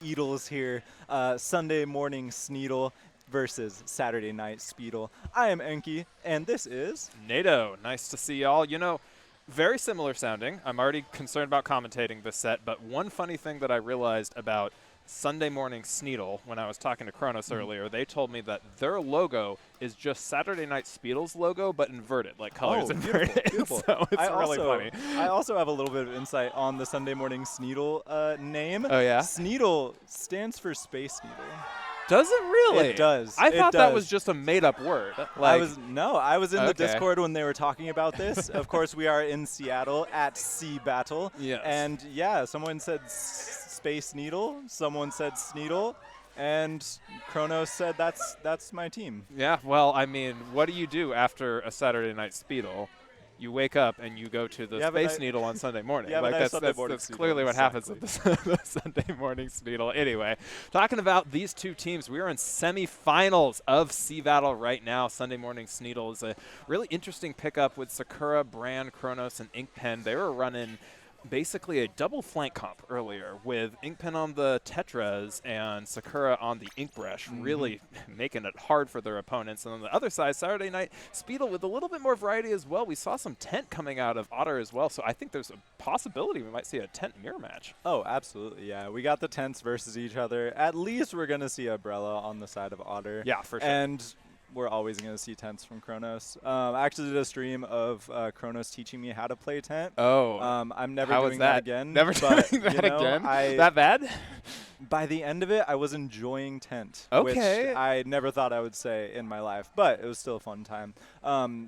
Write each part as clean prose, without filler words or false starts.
Speedles here. Sunday morning Sneedle versus Saturday night Speedle. I am Enki, and this is NATO, nice to see y'all. You know, very similar sounding. I'm already concerned about commentating this set, but one funny thing that I realized about Sunday morning Sneedle, when I was talking to Kronos earlier, they told me that their logo is just Saturday Night Speedle's logo, but inverted, like colors inverted. Beautiful. So it's really funny. I also have a little bit of insight on the Sunday morning Sneedle name. Oh, yeah? Sneedle stands for Space Needle. Does it really? It does. I thought that does. was just a made-up word. I was in the Okay. Discord when they were talking about this. Of course, we are in Seattle at SeaBATTLE. Yes. And yeah, someone said Space Needle, someone said Sneedle, and Kronos said that's my team. Yeah, well, I mean, what do you do after a Saturday night Speedle? You wake up and you go to the Space Needle on Sunday morning. Yeah, like that's clearly what happens at the Sunday morning Speedle. Anyway, talking about these two teams, we are in semifinals of SeaBATTLE right now. Sunday morning Sneedle is a really interesting pickup with Sakura, Bran, Kronos, and Inkpen. They were running basically a double flank comp earlier with Inkpen on the Tetras and Sakura on the Inkbrush, really making it hard for their opponents. And on the other side, Saturday night Speedle with a little bit more variety as well. We saw some tent coming out of Otter as well, so I think there's a possibility we might see a tent mirror match. Oh, absolutely, yeah. We got the tents versus each other. At least we're going to see Umbrella on the side of Otter. Yeah, for sure. And we're always going to see tents from Kronos. I actually did a stream of Kronos teaching me how to play tent. Oh. I'm never how doing was that again. Never but, doing that again? I, that bad? By the end of it, I was enjoying tent, Okay. which I never thought I would say in my life, but it was still a fun time.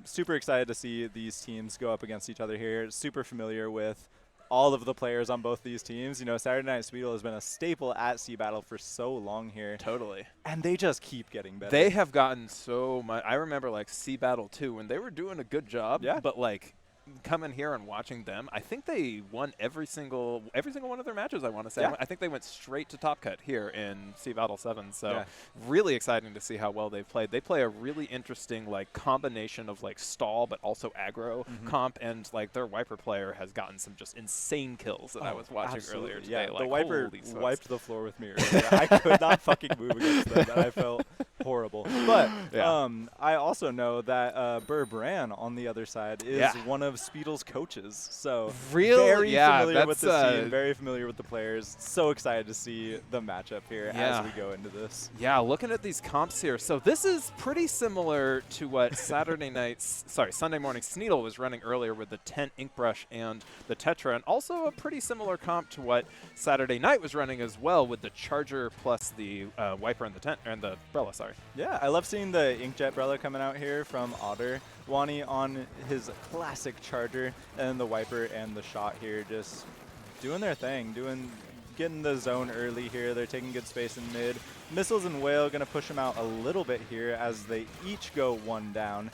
Super excited to see these teams go up against each other here. Super familiar with all of the players on both these teams. You know, Saturday Night Speedle has been a staple at SeaBATTLE for so long here. Totally. And they just keep getting better. They have gotten so much. I remember, like, SeaBATTLE 2, when they were doing a good job, yeah. But, like, coming here and watching them, I think they won every single one of their matches, I want to say. Yeah. I think they went straight to Top Cut here in SeaBATTLE 7, so yeah. really exciting to see how well they've played. They play a really interesting, like, combination of, like, stall but also aggro comp, and, like, their Wiper player has gotten some just insane kills that I was watching earlier today. Yeah, like, the Wiper holy wiped the floor with me earlier. I could not fucking move against them, and I felt horrible. But yeah. I also know that Bran on the other side is one of Speedle's coaches. So very familiar with the scene, very familiar with the players. So excited to see the matchup here as we go into this. Yeah, looking at these comps here. So this is pretty similar to what Sunday morning Sneedle was running earlier with the Tent, Inkbrush, and the Tetra, and also a pretty similar comp to what Saturday night was running as well with the Charger plus the Wiper and the Tent, and the Umbrella, sorry. Yeah, I love seeing the Inkjet Umbrella coming out here from Otter. Wani on his classic Charger, and the Wiper and the Shot here just doing their thing, getting the zone early here. They're taking good space in mid. Missiles and Whale going to push them out a little bit here as they each go one down.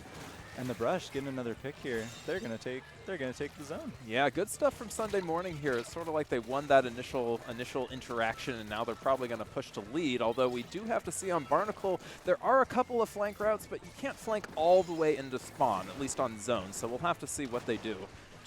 And the Brush getting another pick here. They're gonna take the zone. Yeah, good stuff from Sunday morning here. It's sort of like they won that initial interaction, and now they're probably going to push to lead. Although we do have to see on Barnacle, there are a couple of flank routes, but you can't flank all the way into spawn, at least on zone. So we'll have to see what they do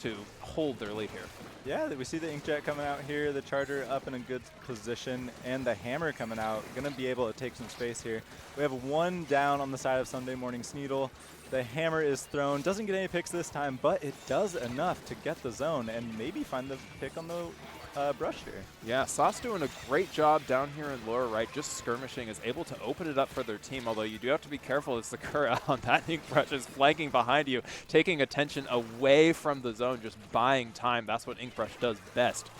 to hold their lead here. Yeah, we see the Inkjet coming out here, the Charger up in a good position, and the Hammer coming out, going to be able to take some space here. We have one down on the side of Sunday morning Sneedle. The Hammer is thrown, doesn't get any picks this time, but it does enough to get the zone and maybe find the pick on the Brush here. Yeah, Sauce doing a great job down here in lower right, just skirmishing, is able to open it up for their team, although you do have to be careful as Sakura on that Inkbrush is flanking behind you, taking attention away from the zone, just buying time. That's what Inkbrush does best.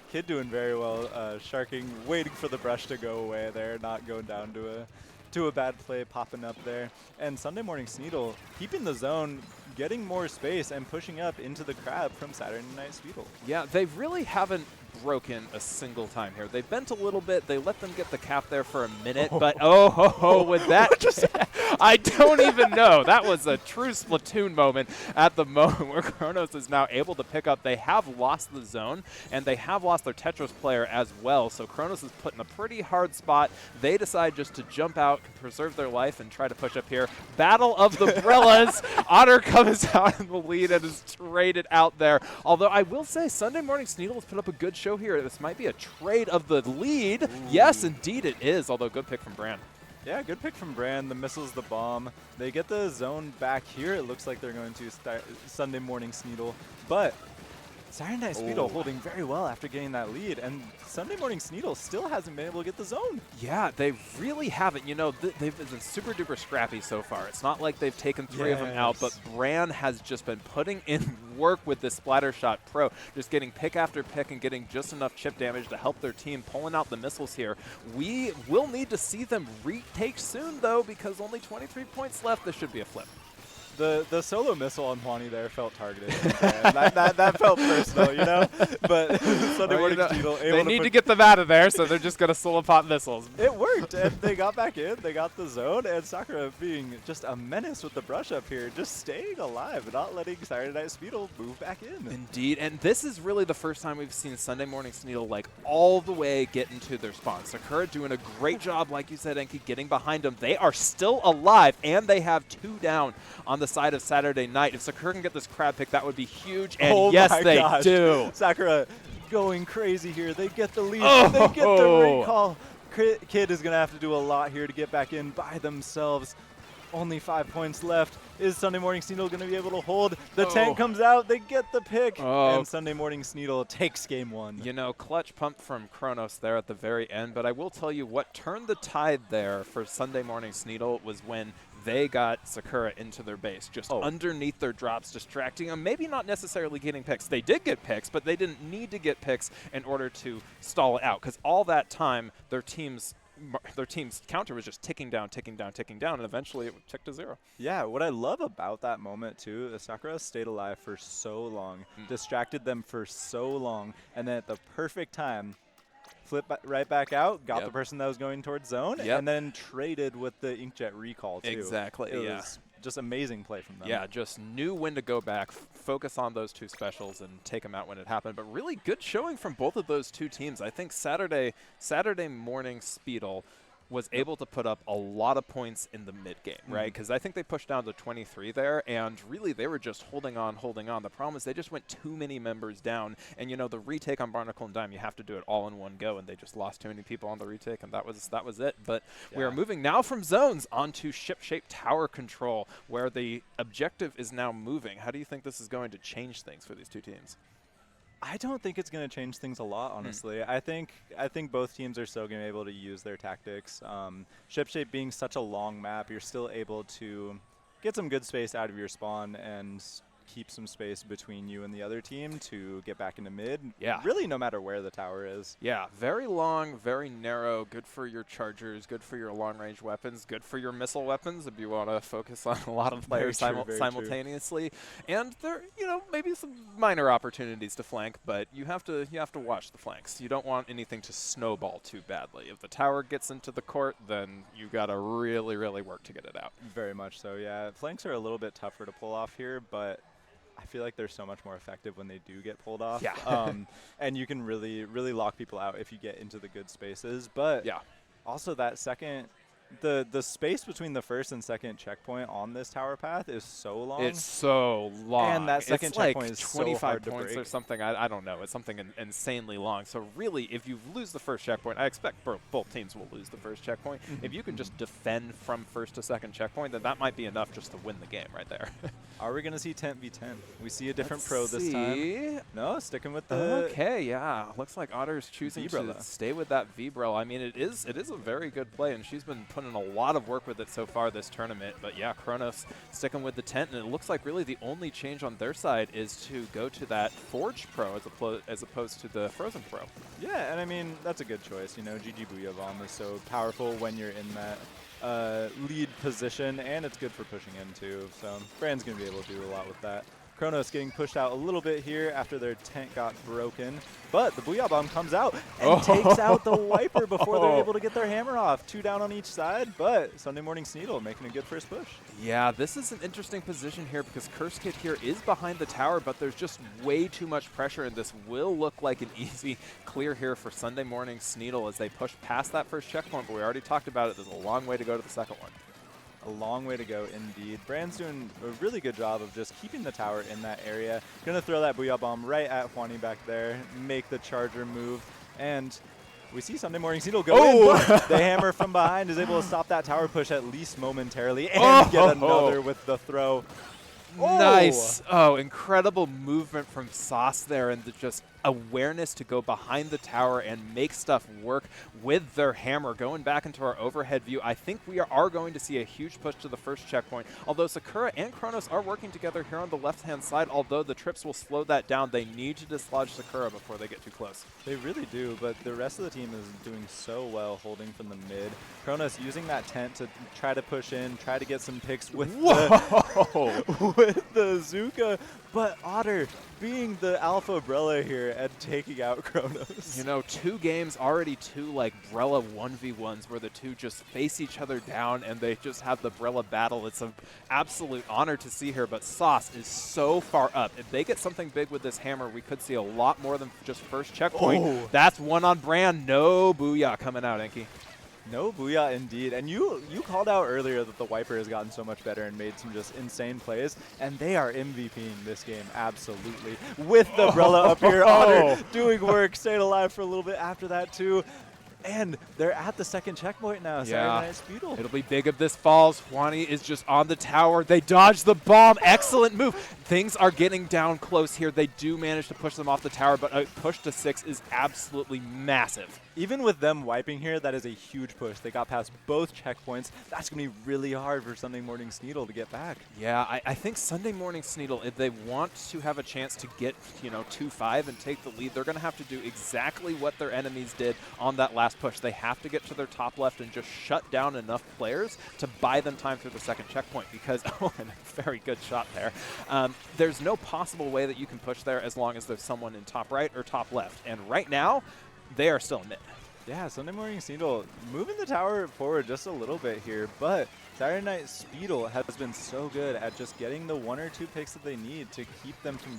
Kid doing very well, sharking, waiting for the Brush to go away there, not going down to a bad play, popping up there. And Sunday morning Sneedle keeping the zone, getting more space, and pushing up into the crab from Saturday Night Speedle. Yeah, they really haven't broken a single time here. They bent a little bit. They let them get the cap there for a minute, but with that, I don't even know. That was a true Splatoon moment at the moment where Kronos is now able to pick up. They have lost the zone, and they have lost their Tetris player as well, so Kronos is put in a pretty hard spot. They decide just to jump out, preserve their life, and try to push up here. Battle of the Brillas. Otter comes out in the lead and is traded out there. Although I will say Sunday morning Sneedle has put up a good show here. This might be a trade of the lead. Ooh. Yes, indeed it is, although good pick from Bran. Yeah, good pick from Bran. The missiles, the bomb. They get the zone back here. It looks like they're going to start Sunday morning Sneedle. But Saturday Night Speedle holding very well after getting that lead, and Sunday morning Sneedle still hasn't been able to get the zone. Yeah, they really haven't. You know, they've been super duper scrappy so far. It's not like they've taken 3 of them out, but Bran has just been putting in work with this Splattershot Pro, just getting pick after pick and getting just enough chip damage to help their team pulling out the missiles here. We will need to see them retake soon, though, because only 23 points left. This should be a flip. The solo missile on Juani there felt targeted. that felt personal, you know? But Sunday morning Sneedle they need to get them out of there, so they're just going to solo pot missiles. It worked, and they got back in. They got the zone, and Sakura being just a menace with the brush up here, just staying alive, not letting Saturday Night Speedle move back in. Indeed, and this is really the first time we've seen Sunday morning Sneedle like all the way get into their spawn. Sakura doing a great job, like you said, Enki, getting behind them. They are still alive, and they have 2 down on the side of Saturday Night. If Sakura can get this crab pick, that would be huge, and yes, they do. Sakura going crazy here. They get the lead. They get the recall. Kid is going to have to do a lot here to get back in by themselves. Only 5 points left. Is Sunday morning Sneedle going to be able to hold? The tank comes out. They get the pick. And Sunday morning Sneedle takes game 1. You know, clutch pump from Kronos there at the very end. But I will tell you what turned the tide there for Sunday morning Sneedle was when they got Sakura into their base, just underneath their drops, distracting them, maybe not necessarily getting picks. They did get picks, but they didn't need to get picks in order to stall it out, because all that time their team's counter was just ticking down, and eventually it would tick to 0. Yeah, what I love about that moment, too, is Sakura stayed alive for so long, distracted them for so long, and then at the perfect time, flip right back out, got the person that was going towards zone, and then traded with the Inkjet recall, too. Exactly, it was just amazing play from them. Yeah, just knew when to go back, focus on those 2 specials, and take them out when it happened. But really good showing from both of those 2 teams. I think Saturday morning Speedle was able to put up a lot of points in the mid-game, right? Because I think they pushed down to 23 there, and really they were just holding on. The problem is they just went too many members down, and you know, the retake on Barnacle and Dime, you have to do it all in one go, and they just lost too many people on the retake, and that was it. But we are moving now from zones onto ship-shaped tower control, where the objective is now moving. How do you think this is going to change things for these 2 teams? I don't think it's going to change things a lot, honestly. I think both teams are still going to be able to use their tactics. Ship shape being such a long map, you're still able to get some good space out of your spawn and keep some space between you and the other team to get back into mid. Yeah. Really, no matter where the tower is. Yeah, very long, very narrow, good for your chargers, good for your long-range weapons, good for your missile weapons if you want to focus on a lot of players simultaneously. And there, you know, maybe some minor opportunities to flank, but you have to watch the flanks. You don't want anything to snowball too badly. If the tower gets into the court, then you got to really, really work to get it out. Very much so, yeah. Flanks are a little bit tougher to pull off here, but I feel like they're so much more effective when they do get pulled off. Yeah. And you can really, really lock people out if you get into the good spaces. But also that second, the space between the first and second checkpoint on this tower path is so long. It's so long. And that second checkpoint is is 25 so hard to points break. or something. I don't know. It's something insanely long. So really, if you lose the first checkpoint, I expect both teams will lose the first checkpoint. If you can just defend from first to second checkpoint, then that might be enough just to win the game right there. Are we going to see 10 v 10? We see a different pro this time. No, sticking with the... Okay, yeah. Looks like Otter's choosing to stay with that V-Bro. I mean, it is a very good play, and she's been putting a lot of work with it so far this tournament. But yeah, Kronos sticking with the tent, and it looks like really the only change on their side is to go to that Forged Pro as opposed to the Frozen Pro. Yeah, and I mean, that's a good choice. You know, GG Booyah Bomb is so powerful when you're in that lead position, and it's good for pushing in too. So Brand's going to be able to do a lot with that. Kronos getting pushed out a little bit here after their tent got broken. But the Booyah Bomb comes out and takes out the Wiper before they're able to get their hammer off. 2 down on each side, but Sunday morning Sneedle making a good first push. Yeah, this is an interesting position here because Curse Kid here is behind the tower, but there's just way too much pressure, and this will look like an easy clear here for Sunday morning Sneedle as they push past that first checkpoint, but we already talked about it. There's a long way to go to the second one. a long way to go indeed. Brand's doing a really good job of just keeping the tower in that area. Gonna throw that Booyah Bomb right at Juani back there, make the charger move, and we see Sunday Morning Sneedle go in, but the hammer from behind is able to stop that tower push at least momentarily and get another with the throw. Nice. Oh, incredible movement from Sauce there, and the just awareness to go behind the tower and make stuff work with their hammer. Going back into our overhead view, I think we are going to see a huge push to the first checkpoint. Although Sakura and Kronos are working together here on the left-hand side, although the trips will slow that down, they need to dislodge Sakura before they get too close. They really do, but the rest of the team is doing so well holding from the mid. Kronos using that tent to try to push in, try to get some picks with the Zuka, but Otter being the alpha Brella here and taking out Kronos. You know, 2 games, already 2 like Brella 1v1s where the two just face each other down and they just have the Brella battle. It's an absolute honor to see her, but Sauce is so far up. If they get something big with this hammer, we could see a lot more than just first checkpoint. That's one on Brand. No Booyah coming out, Enki. No Booyah indeed. And you called out earlier that the Wiper has gotten so much better and made some just insane plays, and they are MVPing this game, absolutely. With the Brella up here, Otter doing work, staying alive for a little bit after that too. And they're at the second checkpoint now. Saturday Night Speedle. It'll be big if this falls. Juani is just on the tower. They dodge the bomb. Excellent move. Things are getting down close here. They do manage to push them off the tower, but a push to 6 is absolutely massive. Even with them wiping here, that is a huge push. They got past both checkpoints. That's going to be really hard for Sunday Morning Sneedle to get back. Yeah, I think Sunday Morning Sneedle, if they want to have a chance to get, 2-5 and take the lead, they're going to have to do exactly what their enemies did on that last push. They have to get to their top left and just shut down enough players to buy them time through the second checkpoint because, and a very good shot there. There's no possible way that you can push there as long as there's someone in top right or top left. And right now, they are still in mid. Yeah, Sunday Morning Sneedle moving the tower forward just a little bit here, but Saturday Night Speedle has been so good at just getting the 1 or 2 picks that they need to keep them from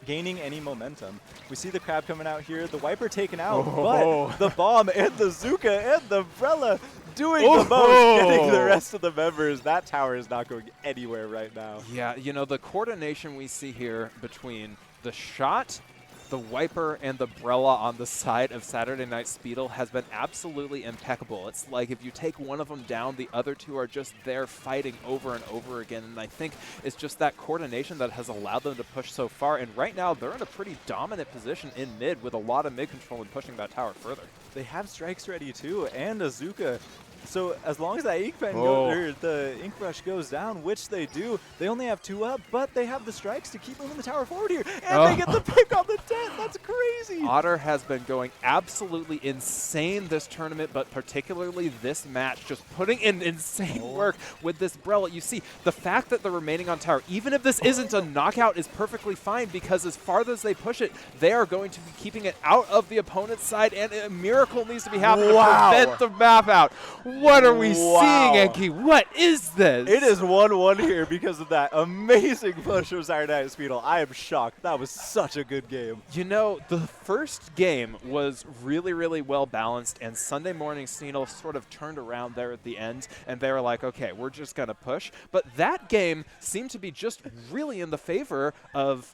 gaining any momentum. We see the crab coming out here, the Wiper taken out, but the bomb and the Zuka and the Brella doing the most, getting the rest of the members. That tower is not going anywhere right now. Yeah, the coordination we see here between the shot, the Wiper, and the Brella on the side of Saturday Night Speedle has been absolutely impeccable. It's like if you take one of them down, the other 2 are just there fighting over and over again. And I think it's just that coordination that has allowed them to push so far. And right now, they're in a pretty dominant position in mid with a lot of mid control and pushing that tower further. They have strikes ready too, and a Zuka. So as long as that ink pen or the ink brush goes down, which they do, they only have 2 up, but they have the strikes to keep moving the tower forward here. And they get the pick on the 10. That's crazy. Otter has been going absolutely insane this tournament, but particularly this match, just putting in insane work with this Brella. You see, the fact that they're remaining on tower, even if this isn't a knockout, is perfectly fine because as far as they push it, they are going to be keeping it out of the opponent's side, and a miracle needs to be happening to prevent the map out. What are we seeing, Enki? What is this? It is 1-1 here because of that amazing push from Saturday Night Speedle. I am shocked. That was such a good game. The first game was really, really well balanced, and Sunday Morning Sneedle sort of turned around there at the end, and they were like, okay, we're just going to push. But that game seemed to be just really in the favor of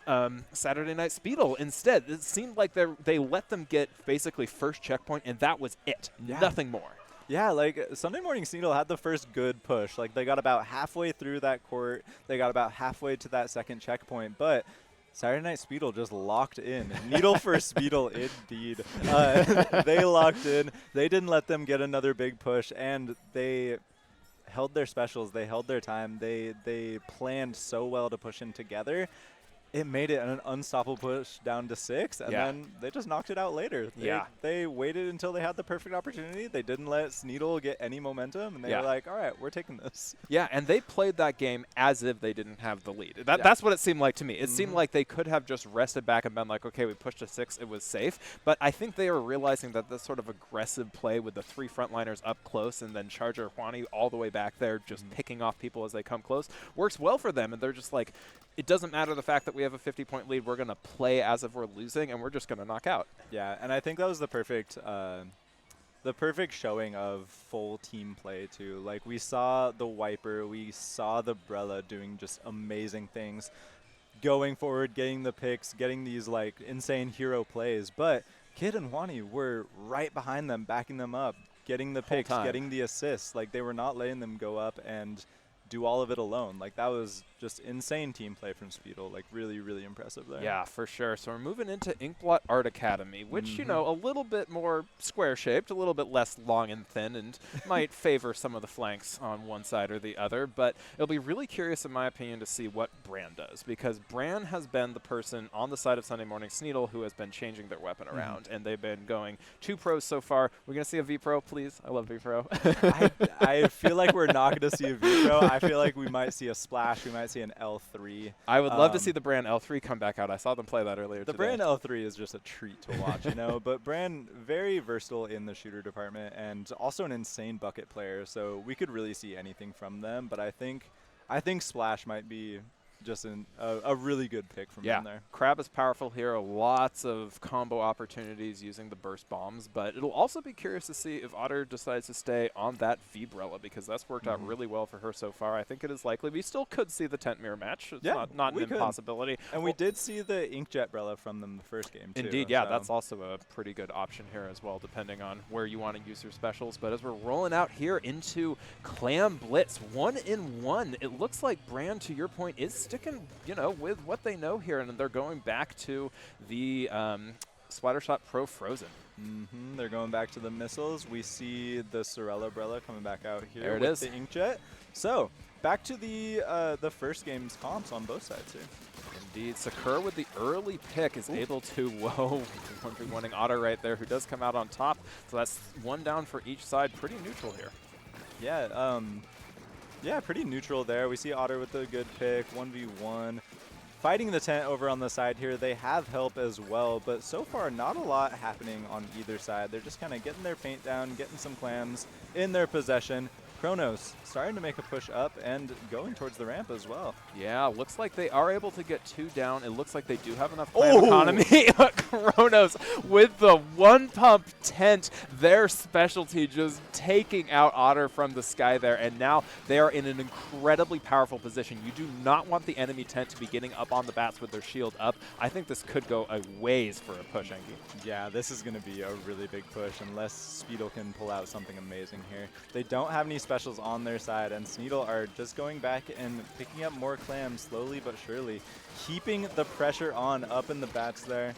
Saturday Night Speedle instead. It seemed like they let them get basically first checkpoint, and that was it. Yeah. Nothing more. Yeah, like Sunday Morning Sneedle had the first good push. Like they got about halfway through that court. They got about halfway to that second checkpoint. But Saturday Night Speedle just locked in. Needle for Speedle indeed. They locked in. They didn't let them get another big push. And they held their specials. They held their time. They planned so well to push in together. It made it an unstoppable push down to 6, and then they just knocked it out later. They waited until they had the perfect opportunity. They didn't let Sneedle get any momentum, and they were like, all right, we're taking this. Yeah, and they played that game as if they didn't have the lead. That's what it seemed like to me. It seemed like they could have just rested back and been like, okay, we pushed to 6, it was safe. But I think they were realizing that this sort of aggressive play with the 3 frontliners up close and then Charger Juani all the way back there just picking off people as they come close works well for them. And they're just like, it doesn't matter the fact that we have a 50-point lead. We're going to play as if we're losing, and we're just going to knock out. Yeah, and I think that was the the perfect showing of full team play too. Like we saw the Wiper, we saw the Brella doing just amazing things, going forward, getting the picks, getting these like insane hero plays. But Kid and Wani were right behind them, backing them up, getting the picks, getting the assists. Like they were not letting them go up and do all of it alone. Like that was just insane team play from Speedle. Like really, really impressive there. Yeah, for sure. So we're moving into Inkblot Art Academy, which, you know, a little bit more square-shaped, a little bit less long and thin, and might favor some of the flanks on one side or the other. But it'll be really curious, in my opinion, to see what Bran does, because Bran has been the person on the side of Sunday Morning Sneedle who has been changing their weapon around, and they've been going 2 pros so far. We're going to see a V Pro, please. I love V Pro. I feel like we're not going to see a V Pro. I feel like we might see a Splash. We might see an L3. I would love to see the Bran L3 come back out. I saw them play that earlier today. The Bran L3 is just a treat to watch, you know. But Bran, very versatile in the shooter department and also an insane bucket player. So we could really see anything from them. But I think Splash might be just a really good pick from them there. Crab is powerful here. Lots of combo opportunities using the burst bombs, but it'll also be curious to see if Otter decides to stay on that V-Brella, because that's worked out really well for her so far. I think it is likely. We still could see the Tent Mirror match. It's not an impossibility. And we did see the Inkjet Brella from them the first game, too. Indeed, yeah. So that's also a pretty good option here as well, depending on where you want to use your specials. But as we're rolling out here into Clam Blitz, 1-in-1, it looks like Bran, to your point, is sticking, you know, with what they know here, and they're going back to the Splattershot Pro Frozen. They're going back to the missiles. We see the Sorella Brella coming back out here there with the Inkjet. So back to the first game's comps on both sides here. Indeed, Sakura with the early pick is able to, 1v1ing Otter right there, who does come out on top. So that's 1 down for each side. Pretty neutral here. Yeah, yeah, pretty neutral there. We see Otter with a good pick, 1v1. Fighting the tent over on the side here. They have help as well, but so far not a lot happening on either side. They're just kind of getting their paint down, getting some clams in their possession. Kronos starting to make a push up and going towards the ramp as well. Yeah, looks like they are able to get 2 down. It looks like they do have enough clam economy. Kronos with the 1-pump tent, their specialty, just taking out Otter from the sky there. And now they are in an incredibly powerful position. You do not want the enemy tent to be getting up on the bats with their shield up. I think this could go a ways for a push, Enki. Yeah, this is going to be a really big push unless Speedle can pull out something amazing here. They don't have any specials on their side, and Sneedle are just going back and picking up more clams slowly but surely, keeping the pressure on up in the bats there.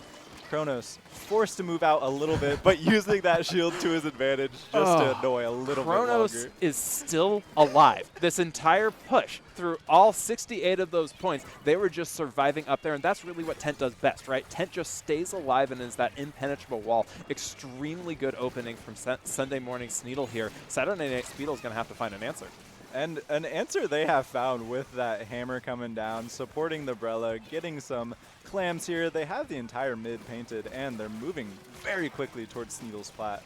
Kronos forced to move out a little bit, but using that shield to his advantage just to annoy a little bit longer. Kronos is still alive. This entire push through all 68 of those points, they were just surviving up there, and that's really what Tent does best, right? Tent just stays alive and is that impenetrable wall. Extremely good opening from Sunday Morning Sneedle here. Saturday Night Speedle is going to have to find an answer. And an answer they have found with that hammer coming down, supporting the Brella, getting some clams here. They have the entire mid painted, and they're moving very quickly towards Sneedle's plat.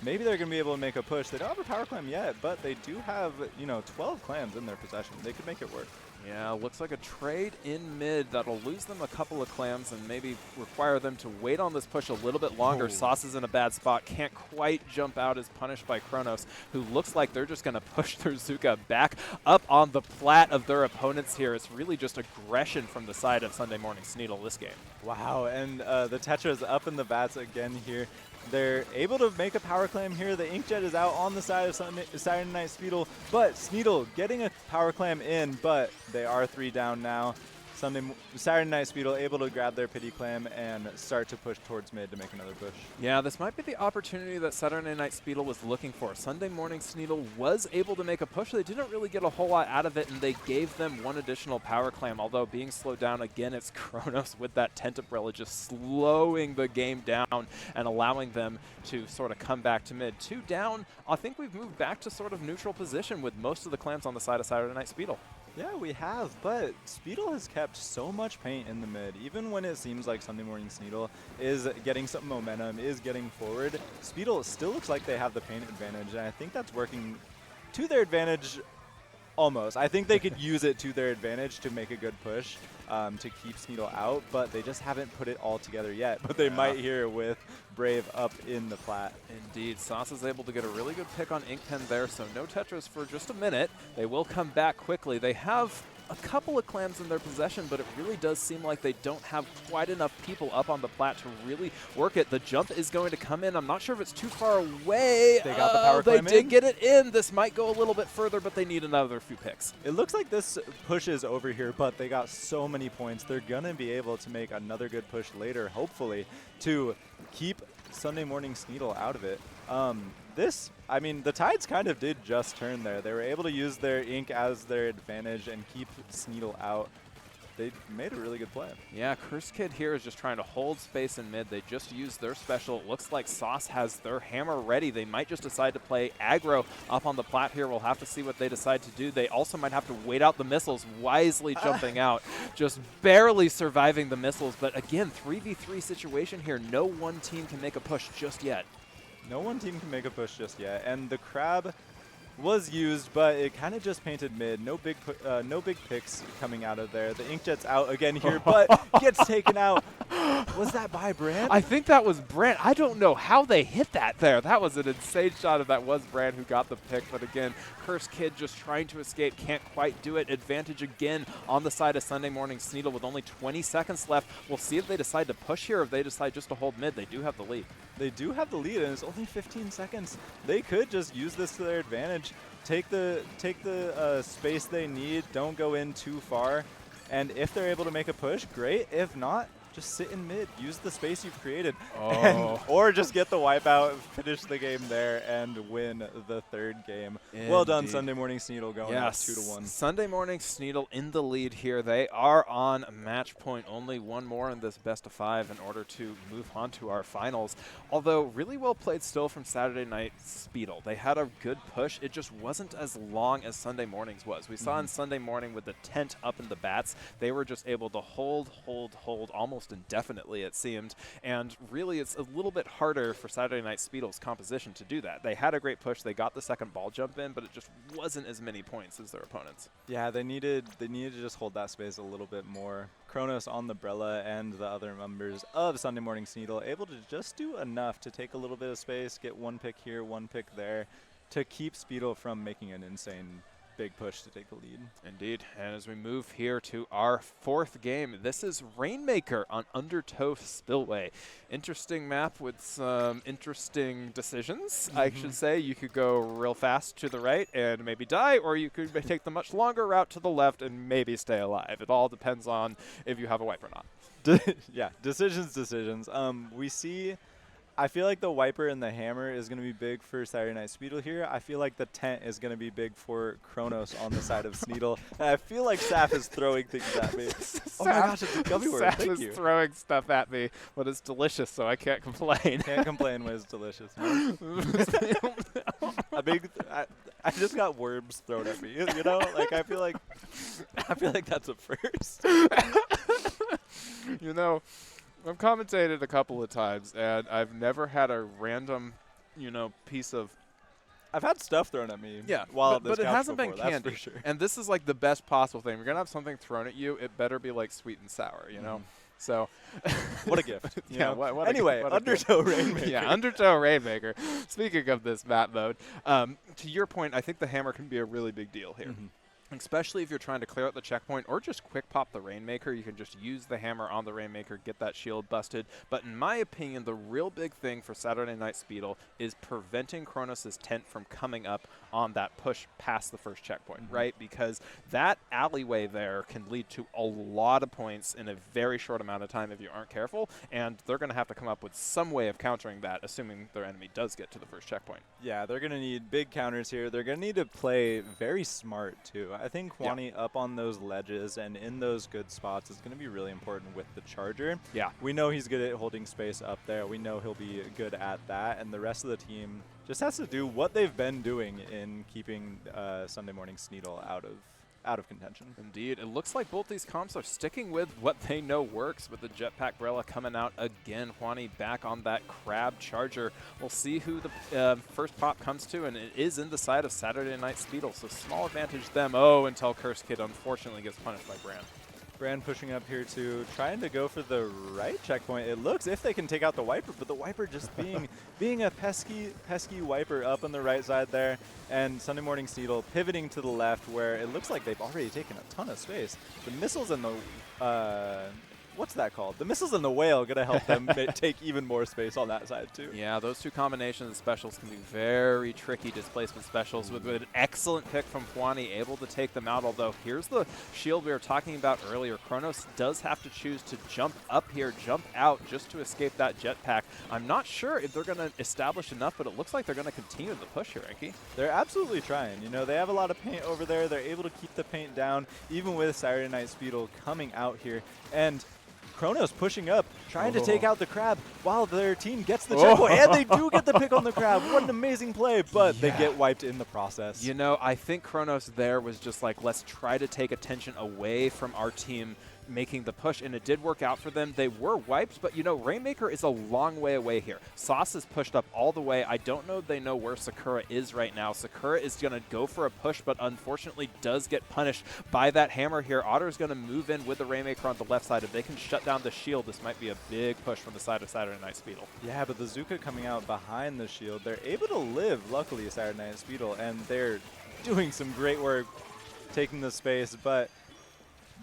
Maybe they're going to be able to make a push. They don't have a power clam yet, but they do have, you know, 12 clams in their possession. They could make it work. Yeah, looks like a trade in mid that'll lose them a couple of clams and maybe require them to wait on this push a little bit longer. Sauce is in a bad spot, can't quite jump out, is punished by Kronos, who looks like they're just going to push their Zuka back up on the plat of their opponents here. It's really just aggression from the side of Sunday Morning Sneedle this game. Wow, and the Tetra's up in the bats again here. They're able to make a power clam here. The Inkjet is out on the side of Saturday Night Speedle, but Sneedle getting a power clam in, but they are 3 down now. Saturday Night Speedle able to grab their pity clam and start to push towards mid to make another push. Yeah, this might be the opportunity that Saturday Night Speedle was looking for. Sunday Morning Sneedle was able to make a push. They didn't really get a whole lot out of it, and they gave them 1 additional power clam, although being slowed down again, it's Kronos with that tent umbrella just slowing the game down and allowing them to sort of come back to mid. 2 down. I think we've moved back to sort of neutral position with most of the clams on the side of Saturday Night Speedle. Yeah, we have, but Speedle has kept so much paint in the mid. Even when it seems like Sunday Morning Sneedle is getting some momentum, is getting forward, Speedle still looks like they have the paint advantage, and I think that's working to their advantage Almost. I think they could use it to their advantage to make a good push to keep Sneedle out, but they just haven't put it all together yet. But they might here with Brave up in the plat. Indeed. Sauce is able to get a really good pick on Inkpen there, so no Tetris for just a minute. They will come back quickly. They have a couple of clams in their possession, but it really does seem like they don't have quite enough people up on the plat to really work it. The jump is going to come in. I'm not sure if it's too far away. They got the power climb in. They did get it in. This might go a little bit further, but they need another few picks. It looks like this push is over here, but they got so many points. They're going to be able to make another good push later, hopefully, to keep Sunday Morning Sneedle out of it. I mean, the tides kind of did just turn there. They were able to use their ink as their advantage and keep Sneedle out. They made a really good play. Yeah, Curse Kid here is just trying to hold space in mid. They just used their special. It looks like Sauce has their hammer ready. They might just decide to play aggro up on the plat here. We'll have to see what they decide to do. They also might have to wait out the missiles, wisely jumping out, just barely surviving the missiles. But again, 3v3 situation here. No one team can make a push just yet. No one team can make a push just yet, and the crab was used, but it kind of just painted mid. No big picks coming out of there. The Inkjet's out again here, but gets taken out. Was that by Brand? I think that was Brand. I don't know how they hit that there. That was an insane shot if that was Brand who got the pick. But again, Curse Kid just trying to escape. Can't quite do it. Advantage again on the side of Sunday Morning Sneedle with only 20 seconds left. We'll see if they decide to push here or if they decide just to hold mid. They do have the lead. They do have the lead, and it's only 15 seconds. They could just use this to their advantage. Take the space they need. Don't go in too far. And if they're able to make a push, great. If not, just sit in mid. Use the space you've created. Or just get the wipeout, finish the game there, and win the third game. Indeed. Well done, Sunday Morning Sneedle, going up 2-1. Sunday Morning Sneedle in the lead here. They are on match point. Only one more in this best of 5 in order to move on to our finals. Although really well played still from Saturday night Speedle. They had a good push. It just wasn't as long as Sunday Morning's was. We saw on Sunday Morning with the tent up in the bats, they were just able to hold almost indefinitely, it seemed. And really, it's a little bit harder for Saturday Night Speedle's composition to do that. They had a great push. They got the second ball jump in, but it just wasn't as many points as their opponents. Yeah, they needed to just hold that space a little bit more. Kronos on the Brella and the other members of Sunday Morning Sneedle able to just do enough to take a little bit of space, get one pick here, one pick there, to keep Speedle from making an insane big push to take the lead. Indeed. And as we move here to our fourth game, this is Rainmaker on Undertow Spillway. Interesting map with some interesting decisions, I should say. You could go real fast to the right and maybe die, or you could take the much longer route to the left and maybe stay alive. It all depends on if you have a wipe or not. Yeah, decisions. We see... I feel like the wiper and the hammer is going to be big for Saturday Night Speedle here. I feel like the tent is going to be big for Kronos on the side of Sneedle. And I feel like Saf is throwing things at me. Oh my gosh, it's a gummy word. Saf is throwing stuff at me, but it's delicious, so I can't complain. Can't complain when it's delicious. No? I just got worms thrown at me. You know, like I feel like that's a first. You know, I've commentated a couple of times, and I've never had a random, piece of... I've had stuff thrown at me. Yeah, but it hasn't been candy. For sure. And this is like the best possible thing. You're going to have something thrown at you, it better be like sweet and sour, you know? So... What a gift. What anyway, Undertow Rainmaker. Yeah, Undertow Rainmaker. Speaking of this map mode, to your point, I think the hammer can be a really big deal here. Especially if you're trying to clear out the checkpoint or just quick pop the Rainmaker. You can just use the hammer on the Rainmaker, get that shield busted. But in my opinion, the real big thing for Saturday Night Speedle is preventing Kronos' tent from coming up on that push past the first checkpoint, right? Because that alleyway there can lead to a lot of points in a very short amount of time if you aren't careful. And they're going to have to come up with some way of countering that, assuming their enemy does get to the first checkpoint. Yeah, they're going to need big counters here. They're going to need to play very smart, too. I think Kwani up on those ledges and in those good spots is going to be really important with the charger. Yeah. We know he's good at holding space up there. We know he'll be good at that. And the rest of the team just has to do what they've been doing in keeping Sunday Morning Sneedle out of out of contention. Indeed. It looks like both these comps are sticking with what they know works, with the Jetpack Brella coming out again. Juani back on that crab charger. We'll see who the first pop comes to, and it is in the side of Saturday Night Speedle, so small advantage them. Oh, until Curse Kid unfortunately gets punished by Bran. Bran pushing up here to trying to go for the right checkpoint. It looks if they can take out the Wiper, but the Wiper just being a pesky Wiper up on the right side there. And Sunday Morning Sneedle pivoting to the left where it looks like they've already taken a ton of space. The missiles and the what's that called? The missiles and the whale going to help them take even more space on that side too. Yeah, those two combinations of specials can be very tricky displacement specials with an excellent pick from Juani, able to take them out. Although here's the shield we were talking about earlier. Kronos does have to choose to jump up here, jump out just to escape that jetpack. I'm not sure if they're going to establish enough, but it looks like they're going to continue the push here, Enki. They're absolutely trying. You know, they have a lot of paint over there. They're able to keep the paint down, even with Saturday Night Speedle coming out here. And Kronos pushing up, trying to take out the crab while their team gets the checkpoint. And they do get the pick on the crab. What an amazing play, but they get wiped in the process. You know, I think Kronos there was just like, let's try to take attention away from our team making the push, and it did work out for them. They were wiped, but you know, Rainmaker is a long way away here. Sauce is pushed up all the way. I don't know if they know where Sakura is right now. Sakura is going to go for a push, but unfortunately does get punished by that hammer here. Otter is going to move in with the Rainmaker on the left side. If they can shut down the shield, this might be a big push from the side of Saturday Night Speedle. Yeah, but the Zuka coming out behind the shield, they're able to live, luckily, Saturday Night Speedle, and they're doing some great work taking the space, but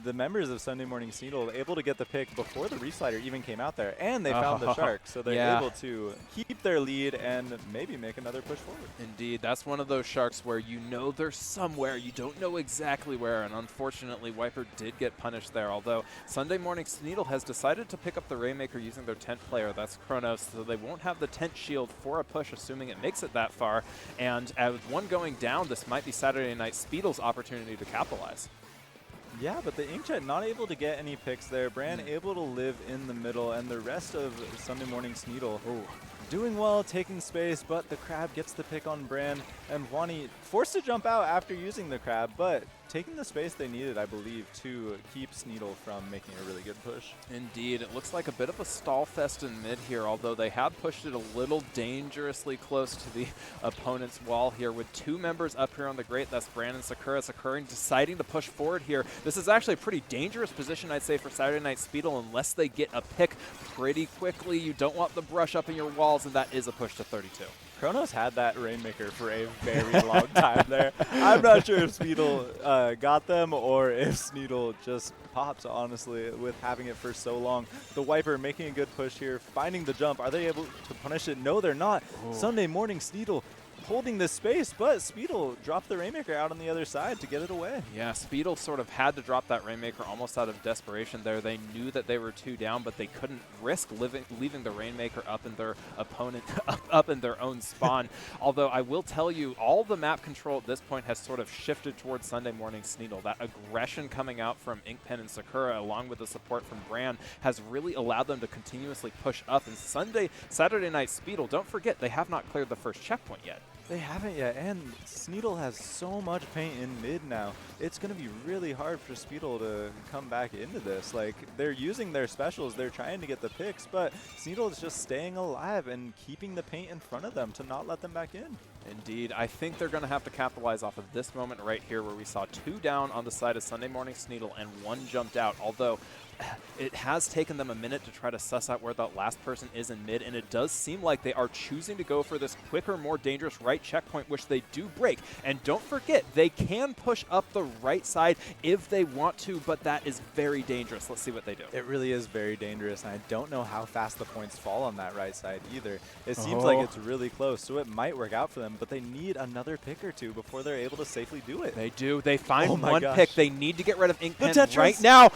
the members of Sunday Morning Sneedle able to get the pick before the Reslider even came out there, and they found the shark, so they're able to keep their lead and maybe make another push forward. Indeed, that's one of those sharks where you know they're somewhere, you don't know exactly where, and unfortunately Wiper did get punished there, although Sunday Morning Sneedle has decided to pick up the Rainmaker using their tent player, that's Kronos, so they won't have the tent shield for a push, assuming it makes it that far, and with one going down, this might be Saturday Night Speedle's opportunity to capitalize. Yeah, but the Inkjet not able to get any picks there. Bran able to live in the middle, and the rest of Sunday Morning Sneedle doing well, taking space, but the crab gets the pick on Bran, and Juani forced to jump out after using the crab, but taking the space they needed, I believe, to keep Sneedle from making a really good push. Indeed, it looks like a bit of a stall fest in mid here, although they have pushed it a little dangerously close to the opponent's wall here with two members up here on the grate. That's Bran and Sakura. Sakura deciding to push forward here. This is actually a pretty dangerous position, I'd say, for Saturday Night Speedle unless they get a pick pretty quickly. You don't want the brush up in your walls, and that is a push to 32. Kronos had that Rainmaker for a very long time there. I'm not sure if Speedle got them or if Sneedle just popped, honestly, with having it for so long. The Wiper making a good push here, finding the jump. Are they able to punish it? No, they're not. Sunday Morning Sneedle holding this space, but Speedle dropped the Rainmaker out on the other side to get it away. Yeah, Speedle sort of had to drop that Rainmaker almost out of desperation there. They knew that they were two down, but they couldn't risk leaving the Rainmaker up in their opponent, up in their own spawn. Although I will tell you, all the map control at this point has sort of shifted towards Sunday Morning Sneedle. That aggression coming out from Inkpen and Sakura, along with the support from Bran, has really allowed them to continuously push up. And Saturday Night Speedle, don't forget, they have not cleared the first checkpoint yet. They haven't yet, and Sneedle has so much paint in mid now. It's going to be really hard for Speedle to come back into this. Like, they're using their specials, they're trying to get the picks, but Sneedle is just staying alive and keeping the paint in front of them to not let them back in. Indeed. I think they're going to have to capitalize off of this moment right here where we saw two down on the side of Sunday Morning Sneedle and one jumped out, although it has taken them a minute to try to suss out where that last person is in mid, and it does seem like they are choosing to go for this quicker, more dangerous right checkpoint, which they do break. And don't forget, they can push up the right side if they want to, but that is very dangerous. Let's see what they do. It really is very dangerous, and I don't know how fast the points fall on that right side either. It seems like it's really close, so it might work out for them, but they need another pick or two before they're able to safely do it. They do. They find one pick. They need to get rid of Inkpen right now.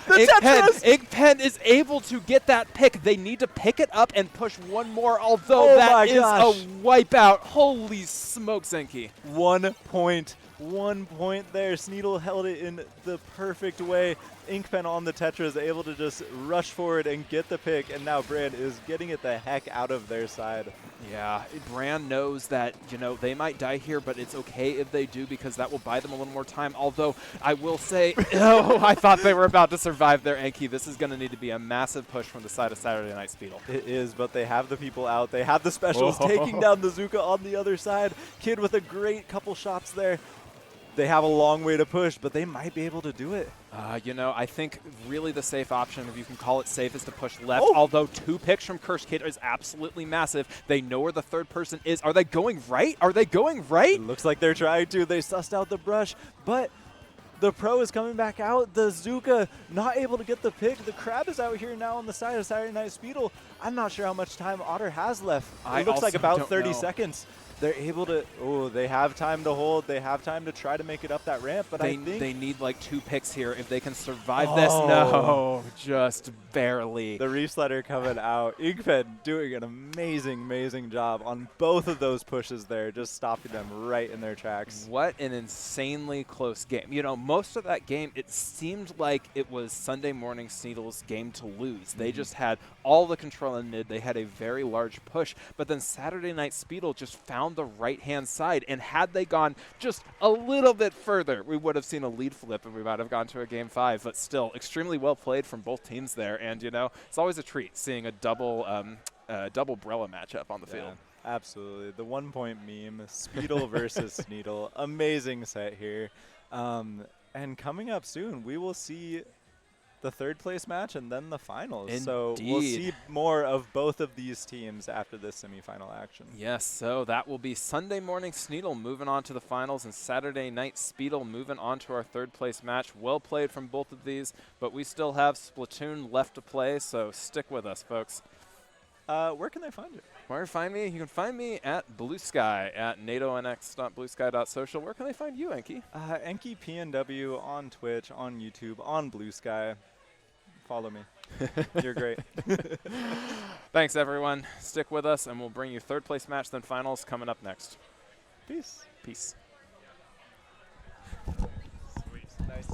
Inkpen is able to get that pick. They need to pick it up and push one more, although that is a wipeout. Holy smokes, Enki. 1 point there. Sneedle held it in the perfect way. Inkpen on the Tetra is able to just rush forward and get the pick, and now Brand is getting it the heck out of their side. Yeah, Brand knows that, you know, they might die here, but it's okay if they do because that will buy them a little more time. Although, I will say, oh, I thought they were about to survive their Enki. This is going to need to be a massive push from the side of Saturday Night Speedle. It is, but they have the people out. They have the specials taking down the Zuka on the other side. Kid with a great couple shots there. They have a long way to push, but they might be able to do it. You know, I think really the safe option, if you can call it safe, is to push left. Although 2 picks from Curse Kid is absolutely massive. They know where the third person is. Are they going right? Are they going right? It looks like they're trying to. They sussed out the brush, but the Pro is coming back out. The Zuka not able to get the pick. The Crab is out here now on the side of Saturday Night Speedle. I'm not sure how much time Otter has left. It looks like about 30 seconds. They're able to, they have time to hold. They have time to try to make it up that ramp, but I think they need like 2 picks here if they can survive this. No, just barely. The Reefslider coming out. Inkpen doing an amazing, amazing job on both of those pushes there, just stopping them right in their tracks. What an insanely close game. You know, most of that game, it seemed like it was Sunday Morning Sneedle's game to lose. They just had all the control in mid. They had a very large push, but then Saturday Night Speedle just found the right-hand side, and had they gone just a little bit further, we would have seen a lead flip and we might have gone to a Game 5, but still extremely well played from both teams there, and you know, it's always a treat seeing a double Brella matchup on the field. Absolutely. The 1 point meme, Speedle versus Sneedle. Amazing set here. And coming up soon, we will see the 3rd place match and then the finals. Indeed. So we'll see more of both of these teams after this semifinal action. Yes, so that will be Sunday Morning Sneedle moving on to the finals and Saturday Night Speedle moving on to our 3rd place match. Well played from both of these, but we still have Splatoon left to play, so stick with us, folks. Where can they find you? Where can you find me? You can find me at Blue Sky at natonx.bluesky.social. Where can they find you, Enki? Enki PNW on Twitch, on YouTube, on Blue Sky. Follow me. You're great. Thanks, everyone. Stick with us, and we'll bring you 3rd place match, then finals coming up next. Peace. Peace. Sweet. Nice.